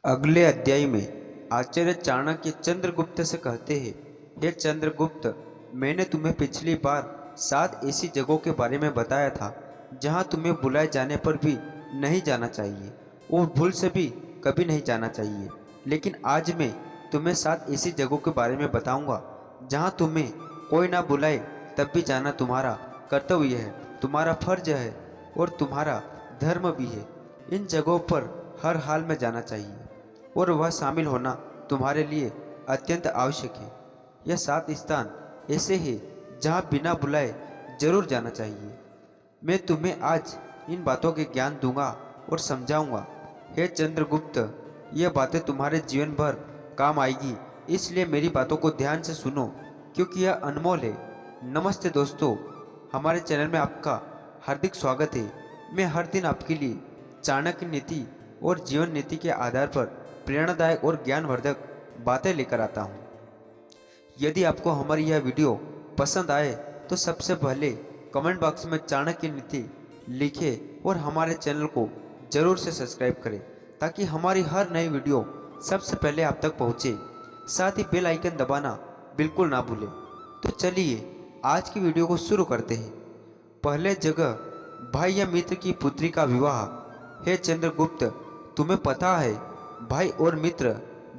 अगले अध्याय में आचार्य चाणक्य चंद्रगुप्त से कहते हैं, हे चंद्रगुप्त, मैंने तुम्हें पिछली बार 7 ऐसी जगहों के बारे में बताया था जहां तुम्हें बुलाए जाने पर भी नहीं जाना चाहिए और भूल से भी कभी नहीं जाना चाहिए। लेकिन आज मैं तुम्हें 7 ऐसी जगहों के बारे में बताऊंगा जहां तुम्हें कोई ना बुलाए तब भी जाना तुम्हारा कर्तव्य है, तुम्हारा फर्ज है और तुम्हारा धर्म भी है। इन जगहों पर हर हाल में जाना चाहिए और वह शामिल होना तुम्हारे लिए अत्यंत आवश्यक है। यह 7 स्थान ऐसे हैं जहाँ बिना बुलाए जरूर जाना चाहिए। मैं तुम्हें आज इन बातों के ज्ञान दूंगा और समझाऊंगा। हे चंद्रगुप्त, यह बातें तुम्हारे जीवन भर काम आएगी, इसलिए मेरी बातों को ध्यान से सुनो क्योंकि यह अनमोल है। नमस्ते दोस्तों, हमारे चैनल में आपका हार्दिक स्वागत है। मैं हर दिन आपके लिए चाणक्य नीति और जीवन नीति के आधार पर प्रेरणादायक और ज्ञानवर्धक बातें लेकर आता हूँ। यदि आपको हमारी यह वीडियो पसंद आए तो सबसे पहले कमेंट बॉक्स में चाणक्य नीति लिखें और हमारे चैनल को जरूर से सब्सक्राइब करें ताकि हमारी हर नई वीडियो सबसे पहले आप तक पहुँचे। साथ ही बेल आइकन दबाना बिल्कुल ना भूलें। तो चलिए आज की वीडियो को शुरू करते हैं। पहले जगह, भाई या मित्र की पुत्री का विवाह। हे चंद्रगुप्त, तुम्हें पता है भाई और मित्र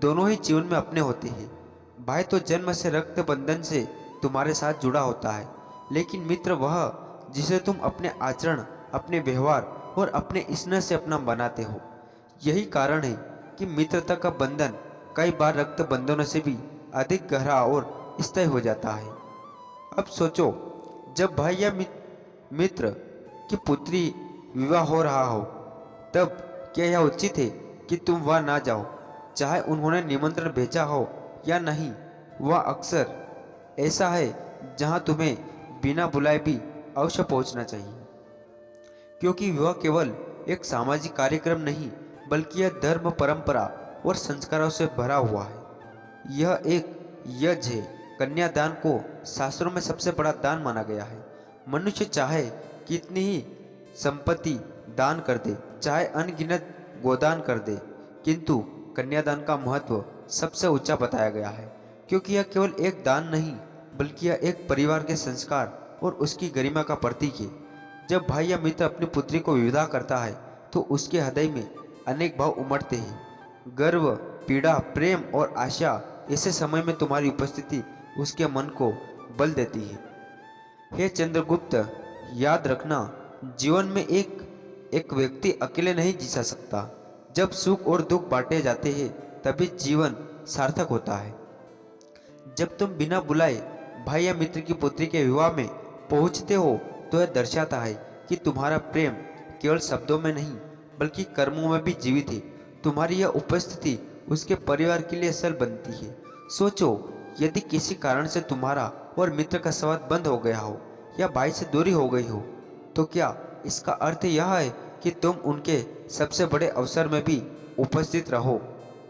दोनों ही जीवन में अपने होते हैं। भाई तो जन्म से रक्त बंधन से तुम्हारे साथ जुड़ा होता है, लेकिन मित्र वह जिसे तुम अपने आचरण, अपने व्यवहार और अपने स्नेह से अपना बनाते हो। यही कारण है कि मित्रता का बंधन कई बार रक्त बंधनों से भी अधिक गहरा और स्थायी हो जाता है। अब सोचो, जब भाई या मित्र की पुत्री विवाह हो रहा हो तब क्या यह उचित है कि तुम वहां ना जाओ, चाहे उन्होंने निमंत्रण भेजा हो या नहीं। वह अक्सर ऐसा है जहां तुम्हें बिना बुलाए भी अवश्य पहुंचना चाहिए, क्योंकि वह केवल एक सामाजिक कार्यक्रम नहीं बल्कि यह धर्म, परंपरा और संस्कारों से भरा हुआ है। यह एक यज्ञ है। कन्यादान को शास्त्रों में सबसे बड़ा दान माना गया है। मनुष्य चाहे कितनी ही संपत्ति दान कर दे, चाहे अनगिनत गोदान कर दे, किंतु कन्यादान का महत्व सबसे ऊंचा बताया गया है, क्योंकि यह केवल एक दान नहीं बल्कि यह एक परिवार के संस्कार और उसकी गरिमा का प्रतीक है। जब भाई या मित्र अपनी पुत्री को विदा करता है तो उसके हृदय में अनेक भाव उमड़ते हैं। गर्व, पीड़ा, प्रेम और आशा। ऐसे समय में तुम्हारी उपस्थिति उसके मन को बल देती है। हे चंद्रगुप्त, याद रखना, जीवन में एक व्यक्ति अकेले नहीं जी सकता। जब सुख और दुख बांटे जाते हैं तभी जीवन सार्थक होता है। जब तुम बिना बुलाए भाई या मित्र की पुत्री के विवाह में पहुंचते हो तो यह दर्शाता है कि तुम्हारा प्रेम केवल शब्दों में नहीं बल्कि कर्मों में भी जीवित है। तुम्हारी यह उपस्थिति उसके परिवार के लिए सल बनती है। सोचो, यदि किसी कारण से तुम्हारा और मित्र का संवाद बंद हो गया हो या भाई से दूरी हो गई हो, तो क्या इसका अर्थ यह है कि तुम उनके सबसे बड़े अवसर में भी उपस्थित रहो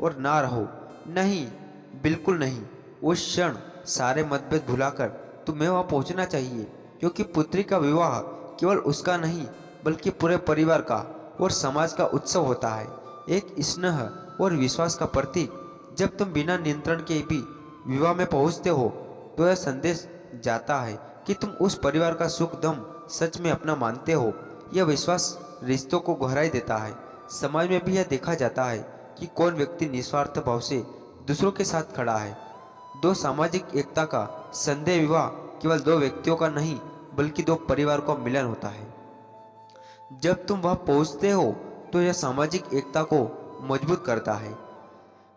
और ना रहो? नहीं, बिल्कुल नहीं। उस क्षण सारे मतभेद भुलाकर तुम्हें वहां पहुंचना चाहिए, क्योंकि पुत्री का विवाह केवल उसका नहीं बल्कि पूरे परिवार का और समाज का उत्सव होता है, एक स्नेह और विश्वास का प्रतीक। जब तुम बिना नियंत्रण के भी विवाह में पहुंचते हो तो यह संदेश जाता है कि तुम उस परिवार का सुख दुख सच में अपना मानते हो। यह विश्वास रिश्तों को गहराई देता है। समाज में भी यह देखा जाता है कि कौन व्यक्ति निस्वार्थ भाव से दूसरों के साथ खड़ा है। दो सामाजिक एकता का संदेह विवाह केवल दो व्यक्तियों का नहीं बल्कि दो परिवार का मिलन होता है। जब तुम वहां पहुंचते हो तो यह सामाजिक एकता को मजबूत करता है।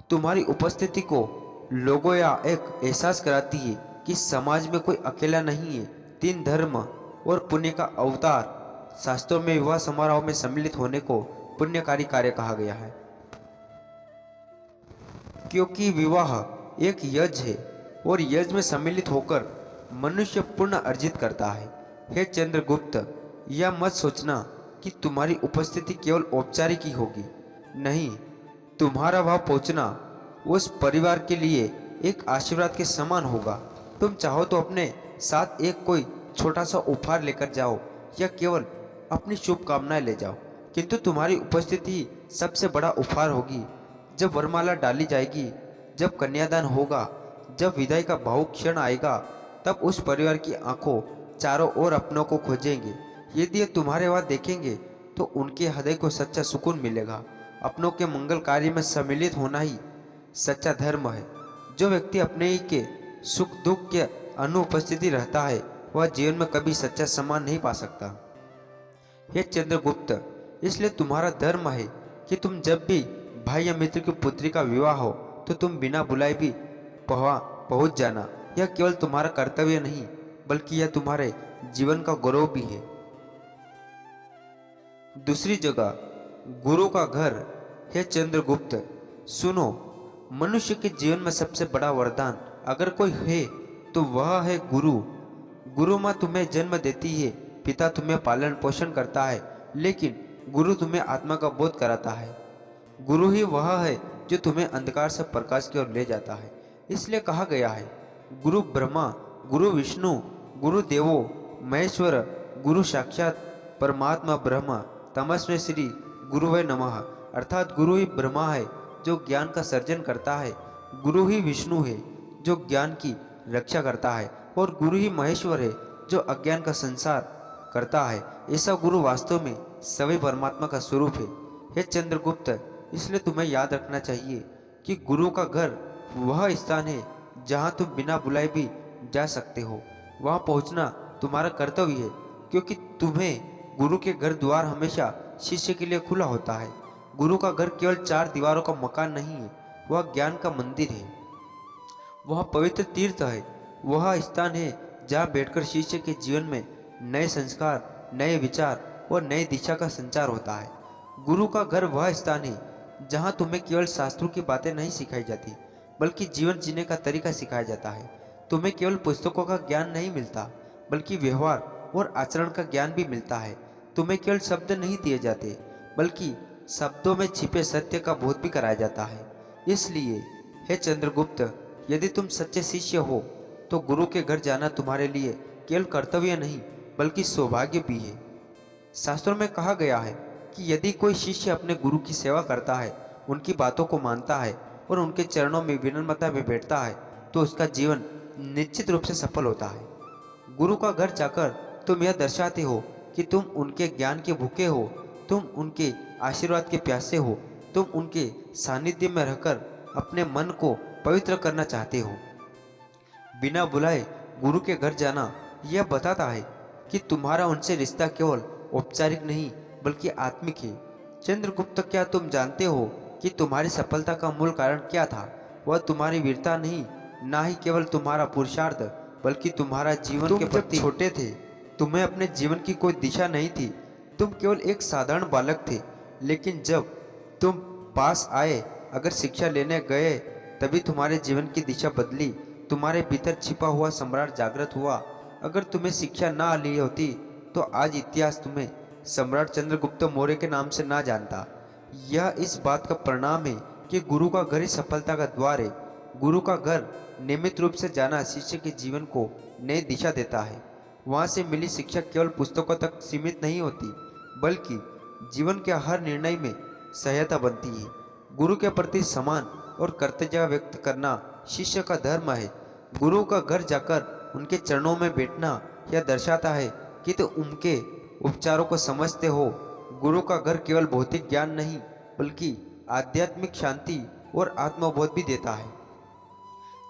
तुम्हारी उपस्थिति को लोगों या एक एहसास कराती है कि समाज में कोई अकेला नहीं है। 3 धर्म और पुण्य का अवतार। शास्त्रों में विवाह समारोह में सम्मिलित होने को पुण्यकारी कार्य कहा गया है, क्योंकि विवाह एक यज्ञ है और यज्ञ में सम्मिलित होकर मनुष्य पुण्य अर्जित करता है। हे चंद्रगुप्त, यह मत सोचना कि तुम्हारी उपस्थिति केवल औपचारिक ही होगी। नहीं, तुम्हारा वहां पहुंचना उस परिवार के लिए एक आशीर्वाद के समान होगा। तुम चाहो तो अपने साथ एक कोई छोटा सा उपहार लेकर जाओ या केवल अपनी शुभकामनाएं ले जाओ, किंतु तुम्हारी उपस्थिति सबसे बड़ा उपहार होगी जब वरमाला डाली जाएगी, जब कन्यादान होगा, जब विदाई का भावुक क्षण आएगा, तब उस परिवार की आंखों चारों ओर अपनों को खोजेंगे। यदि ये तुम्हारे वहां देखेंगे तो उनके हृदय को सच्चा सुकून मिलेगा। अपनों के मंगल कार्य में सम्मिलित होना ही सच्चा धर्म है। जो व्यक्ति अपने ही के सुख दुख के अनुपस्थिति रहता है, वह जीवन में कभी सच्चा सम्मान नहीं पा सकता। हे चंद्रगुप्त, इसलिए तुम्हारा धर्म है कि तुम जब भी भाई या मित्र की पुत्री का विवाह हो तो तुम बिना बुलाए भी पहुंच जाना। यह केवल तुम्हारा कर्तव्य नहीं, बल्कि यह तुम्हारे जीवन का गौरव भी है। दूसरी जगह, गुरु का घर। हे चंद्रगुप्त, सुनो, मनुष्य के जीवन में सबसे बड़ा वरदान अगर कोई है तो वह है गुरु। गुरु माँ तुम्हें जन्म देती है, पिता तुम्हें पालन पोषण करता है, लेकिन गुरु तुम्हें आत्मा का बोध कराता है। गुरु ही वह है जो तुम्हें अंधकार से प्रकाश की ओर ले जाता है। इसलिए कहा गया है, गुरु ब्रह्मा, गुरु विष्णु, गुरु देवो महेश्वर, गुरु साक्षात परमात्मा ब्रह्मा, तमस्मै श्री गुरुवे नमः। अर्थात गुरु ही ब्रह्मा है जो ज्ञान का सर्जन करता है, गुरु ही विष्णु है जो ज्ञान की रक्षा करता है, और गुरु ही महेश्वर है जो अज्ञान का संसार करता है। ऐसा गुरु वास्तव में सभी परमात्मा का स्वरूप है। हे चंद्रगुप्त, इसलिए तुम्हें याद रखना चाहिए कि गुरु का घर वह स्थान है जहाँ तुम बिना बुलाए भी जा सकते हो। वहाँ पहुँचना तुम्हारा कर्तव्य है, क्योंकि तुम्हें गुरु के घर द्वार हमेशा शिष्य के लिए खुला होता है। गुरु का घर केवल 4 दीवारों का मकान नहीं है, वह ज्ञान का मंदिर है, वह पवित्र तीर्थ है, वह स्थान है जहाँ बैठकर शिष्य के जीवन में नए संस्कार, नए विचार और नई दिशा का संचार होता है। गुरु का घर वह स्थान है जहाँ तुम्हें केवल शास्त्रों की बातें नहीं सिखाई जाती, बल्कि जीवन जीने का तरीका सिखाया जाता है। तुम्हें केवल पुस्तकों का ज्ञान नहीं मिलता, बल्कि व्यवहार और आचरण का ज्ञान भी मिलता है। तुम्हें केवल शब्द नहीं दिए जाते, बल्कि शब्दों में छिपे सत्य का बोध भी कराया जाता है। इसलिए हे चंद्रगुप्त, यदि तुम सच्चे शिष्य हो तो गुरु के घर जाना तुम्हारे लिए केवल कर्तव्य नहीं, बल्कि सौभाग्य भी है। शास्त्रों में कहा गया है कि यदि कोई शिष्य अपने गुरु की सेवा करता है, उनकी बातों को मानता है और उनके चरणों में विनम्रता में बैठता है, तो उसका जीवन निश्चित रूप से सफल होता है। गुरु का घर जाकर तुम यह दर्शाते हो कि तुम उनके ज्ञान के भूखे हो, तुम उनके आशीर्वाद के प्यासे हो, तुम उनके सानिध्य में रहकर अपने मन को पवित्र करना चाहते हो। बिना बुलाए गुरु के घर जाना यह बताता है कि तुम्हारा उनसे रिश्ता केवल औपचारिक नहीं, बल्कि आत्मिक है। चंद्रगुप्त, क्या तुम जानते हो कि तुम्हारी सफलता का मूल कारण क्या था? वह तुम्हारी वीरता नहीं, ना ही केवल तुम्हारा पुरुषार्थ, बल्कि तुम्हारा जीवन के प्रति। छोटे थे, तुम्हें अपने जीवन की कोई दिशा नहीं थी, तुम केवल एक साधारण बालक थे, लेकिन जब तुम पास आए, अगर शिक्षा लेने गए, तभी तुम्हारे जीवन की दिशा बदली। तुम्हारे भीतर छिपा हुआ सम्राट जागृत हुआ। अगर तुम्हें शिक्षा ना ली होती तो आज इतिहास तुम्हें सम्राट चंद्रगुप्त मौर्य के नाम से ना जानता। यह इस बात का परिणाम है कि गुरु का घर ही सफलता का द्वार है। गुरु का घर नियमित रूप से जाना शिष्य के जीवन को नई दिशा देता है। वहाँ से मिली शिक्षा केवल पुस्तकों तक सीमित नहीं होती, बल्कि जीवन के हर निर्णय में सहायता बनती है। गुरु के प्रति सम्मान और कर्तव्य व्यक्त करना शिष्य का धर्म है। गुरु का घर जाकर उनके चरणों में बैठना यह दर्शाता है कि तुम उनके उपचारों को समझते हो। गुरु का घर केवल भौतिक ज्ञान नहीं, बल्कि आध्यात्मिक शांति और आत्मबोध भी देता है।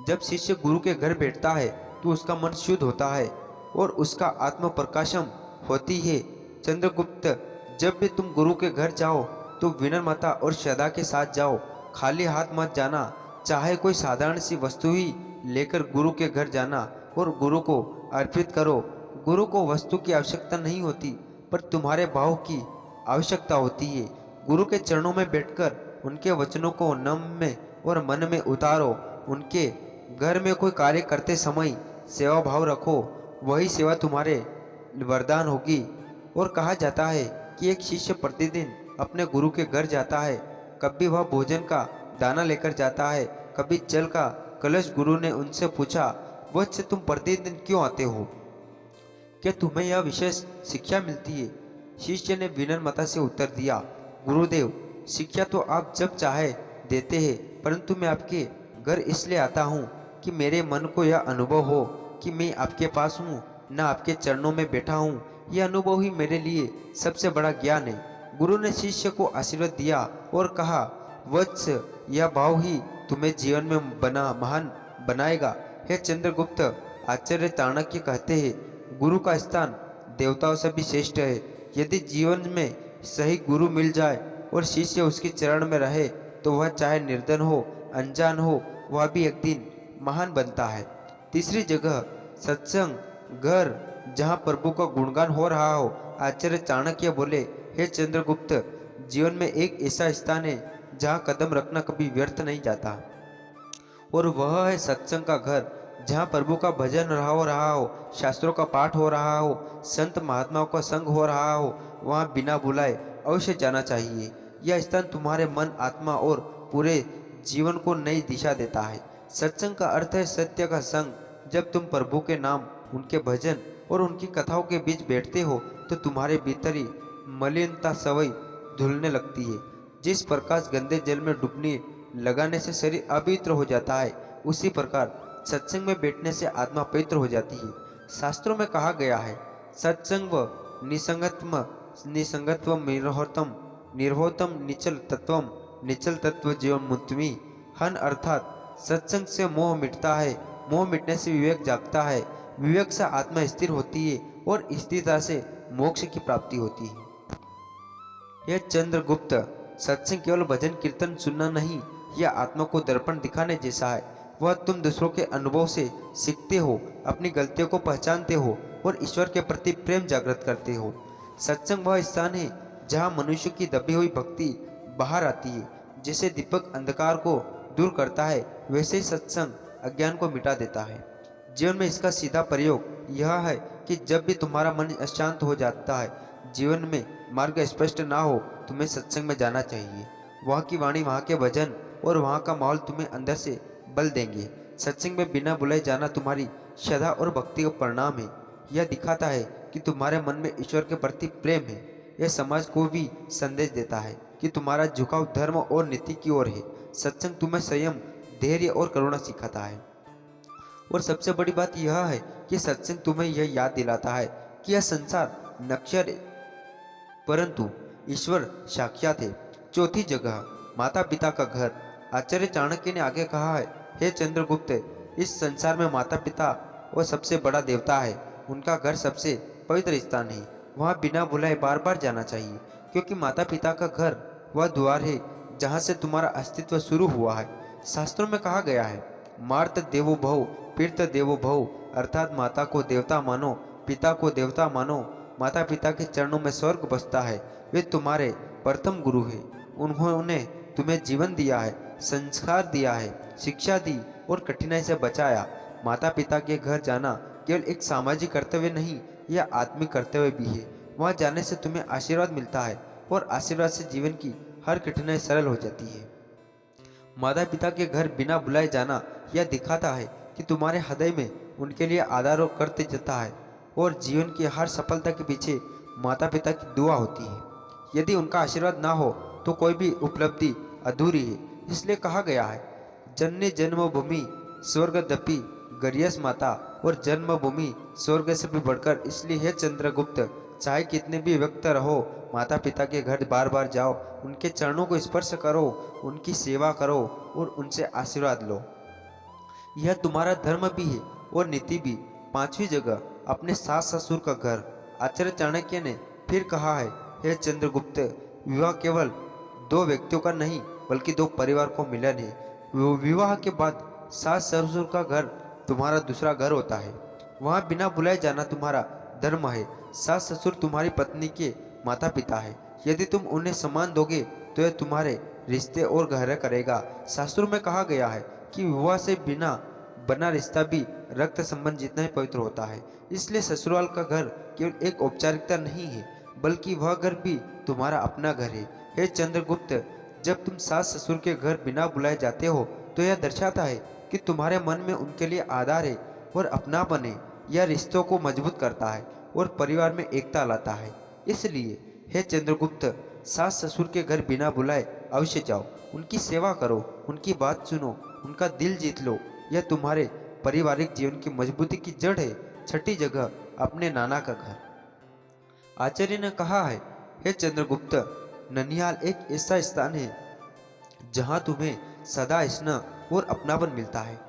जब शिष्य गुरु के घर बैठता है तो उसका मन शुद्ध होता है और उसका आत्म प्रकाशम होती है। चंद्रगुप्त, जब भी तुम गुरु के घर जाओ तो विनम्रता और श्रद्धा के साथ जाओ, खाली हाथ मत जाना। चाहे कोई साधारण सी वस्तु ही लेकर गुरु के घर जाना और गुरु को अर्पित करो। गुरु को वस्तु की आवश्यकता नहीं होती, पर तुम्हारे भाव की आवश्यकता होती है। गुरु के चरणों में बैठकर उनके वचनों को नम में और मन में उतारो। उनके घर में कोई कार्य करते समय सेवा भाव रखो, वही सेवा तुम्हारे वरदान होगी। और कहा जाता है कि एक शिष्य प्रतिदिन अपने गुरु के घर जाता है। कभी वह भोजन का दाना लेकर जाता है, कभी जल का कलश। गुरु ने उनसे पूछा, वत्स, तुम प्रतिदिन क्यों आते हो? क्या तुम्हें यह विशेष शिक्षा मिलती है? शिष्य ने विनम्रता से उत्तर दिया, गुरुदेव, शिक्षा तो आप जब चाहे देते हैं, परंतु मैं आपके घर इसलिए आता हूँ कि मेरे मन को यह अनुभव हो कि मैं आपके पास हूँ, न आपके चरणों में बैठा हूँ। यह अनुभव ही मेरे लिए सबसे बड़ा ज्ञान है। गुरु ने शिष्य को आशीर्वाद दिया और कहा, वत्स, यह भाव ही तुम्हें जीवन में महान बनाएगा। हे चंद्रगुप्त, आचार्य चाणक्य कहते हैं, गुरु का स्थान देवताओं से भी श्रेष्ठ है। यदि जीवन में सही गुरु मिल जाए और शिष्य उसके चरण में रहे तो वह चाहे निर्धन हो, अनजान हो, वह भी एक दिन महान बनता है। तीसरी जगह सत्संग घर, जहाँ प्रभु का गुणगान हो रहा हो। आचार्य चाणक्य बोले, हे चंद्रगुप्त, जीवन में एक ऐसा स्थान है जहाँ कदम रखना कभी व्यर्थ नहीं जाता, और वह है सत्संग का घर, जहाँ प्रभु का भजन हो रहा हो, शास्त्रों का पाठ हो रहा हो, संत महात्माओं का संग हो रहा हो। वहाँ बिना बुलाए अवश्य जाना चाहिए। यह स्थान तुम्हारे मन, आत्मा और पूरे जीवन को नई दिशा देता है। सत्संग का अर्थ है सत्य का संग। जब तुम प्रभु के नाम, उनके भजन और उनकी कथाओं के बीच बैठते हो तो तुम्हारे भीतरी मलिनता सवई धुलने लगती है। जिस प्रकार गंदे जल में डुबनी लगाने से शरीर अपवित्र हो जाता है, उसी प्रकार सत्संग में बैठने से आत्मा पवित्र हो जाती है। शास्त्रों में कहा गया है, सत्संग निसंगत्व निर्होतम निचल तत्व जीवन मुत्मी। हन अर्थात सत्संग से मोह मिटता है, मोह मिटने से विवेक जागता है, विवेक से आत्मा स्थिर होती है और स्थिरता से मोक्ष की प्राप्ति होती है। यह चंद्रगुप्त, सत्संग केवल भजन कीर्तन सुनना नहीं, यह आत्मा को दर्पण दिखाने जैसा है। वह तुम दूसरों के अनुभव से सीखते हो, अपनी गलतियों को पहचानते हो और ईश्वर के प्रति प्रेम जागृत करते हो। सत्संग वह स्थान है जहाँ मनुष्य की दबी हुई भक्ति बाहर आती है। जैसे दीपक अंधकार को दूर करता है, वैसे ही सत्संग अज्ञान को मिटा देता है। जीवन में इसका सीधा प्रयोग यह है कि जब भी तुम्हारा मन अशांत हो जाता है, जीवन में मार्ग स्पष्ट ना हो, तुम्हें सत्संग में जाना चाहिए। वहाँ की वाणी, वहाँ के भजन और वहाँ का माहौल तुम्हें अंदर से बल देंगे। सत्संग में बिना बुलाए जाना तुम्हारी श्रद्धा और भक्ति का परिणाम है। यह दिखाता है कि तुम्हारे मन में ईश्वर के प्रति प्रेम है। यह समाज को भी संदेश देता है कि तुम्हारा झुकाव धर्म और नीति की ओर है। सत्संग तुम्हें संयम, धैर्य और करुणा सिखाता है। और सबसे बड़ी बात यह है कि सत्संग तुम्हें यह याद दिलाता है कि यह संसार नश्वर है, परंतु ईश्वर साक्षात है। चौथी जगह माता पिता का घर। आचार्य चाणक्य ने आगे कहा है, हे चंद्रगुप्त, इस संसार में माता पिता वह सबसे बड़ा देवता है। उनका घर सबसे पवित्र स्थान है। वहाँ बिना बुलाए बार बार जाना चाहिए, क्योंकि माता पिता का घर वह द्वार है जहाँ से तुम्हारा अस्तित्व शुरू हुआ है। शास्त्रों में कहा गया है, मार्त देवो भव पीर्त देवो भव, अर्थात माता को देवता मानो, पिता को देवता मानो। माता पिता के चरणों में स्वर्ग बसता है। वे तुम्हारे प्रथम गुरु हैं। उन्होंने तुम्हें जीवन दिया है, संस्कार दिया है, शिक्षा दी और कठिनाई से बचाया। माता पिता के घर जाना केवल एक सामाजिक कर्तव्य नहीं, यह आत्मिक कर्तव्य भी है। वहाँ जाने से तुम्हें आशीर्वाद मिलता है और आशीर्वाद से जीवन की हर कठिनाई सरल हो जाती है। माता पिता के घर बिना बुलाए जाना यह दिखाता है कि तुम्हारे हृदय में उनके लिए आदर और कर्तव्य जता है, और जीवन की हर सफलता के पीछे माता पिता की दुआ होती है। यदि उनका आशीर्वाद ना हो तो कोई भी उपलब्धि अधूरी है। इसलिए कहा गया है, जननी जन्मभूमि स्वर्गदपि गरियस माता, और जन्मभूमि स्वर्ग से भी बढ़कर। इसलिए हे चंद्रगुप्त, चाहे कितने भी व्यक्त रहो, माता पिता के घर बार बार जाओ, उनके चरणों को स्पर्श करो, उनकी सेवा करो और उनसे आशीर्वाद लो। यह तुम्हारा धर्म भी है और नीति भी। पांचवी जगह अपने सास ससुर का घर। आचार्य चाणक्य ने फिर कहा है, हे चंद्रगुप्त, विवाह केवल दो व्यक्तियों का नहीं बल्कि दो परिवार को मिलन है। विवाह के बाद सास ससुर का घर तुम्हारा दूसरा घर होता है। वहाँ बिना बुलाए जाना तुम्हारा धर्म है। सास ससुर तुम्हारी पत्नी के माता पिता है। यदि तुम उन्हें सम्मान दोगे तो यह तुम्हारे रिश्ते और गहरे करेगा। शास्त्रों में कहा गया है कि विवाह से बिना बना रिश्ता भी रक्त संबंध जितना ही पवित्र होता है। इसलिए ससुराल का घर केवल एक औपचारिकता नहीं है, बल्कि वह घर भी तुम्हारा अपना घर है। हे चंद्रगुप्त, जब तुम सास ससुर के घर बिना बुलाए जाते हो तो यह दर्शाता है कि तुम्हारे मन में उनके लिए आदर है और अपनापन है। यह रिश्तों को मजबूत करता है और परिवार में एकता लाता है। इसलिए हे चंद्रगुप्त, सास ससुर के घर बिना बुलाए अवश्य जाओ, उनकी सेवा करो, उनकी बात सुनो, उनका दिल जीत लो। यह तुम्हारे पारिवारिक जीवन की मजबूती की जड़ है। छठी जगह, अपने नाना का घर। आचार्य ने कहा है, हे चंद्रगुप्त, ननिहाल एक ऐसा स्थान है जहां तुम्हें सदा स्नेह और अपनापन मिलता है।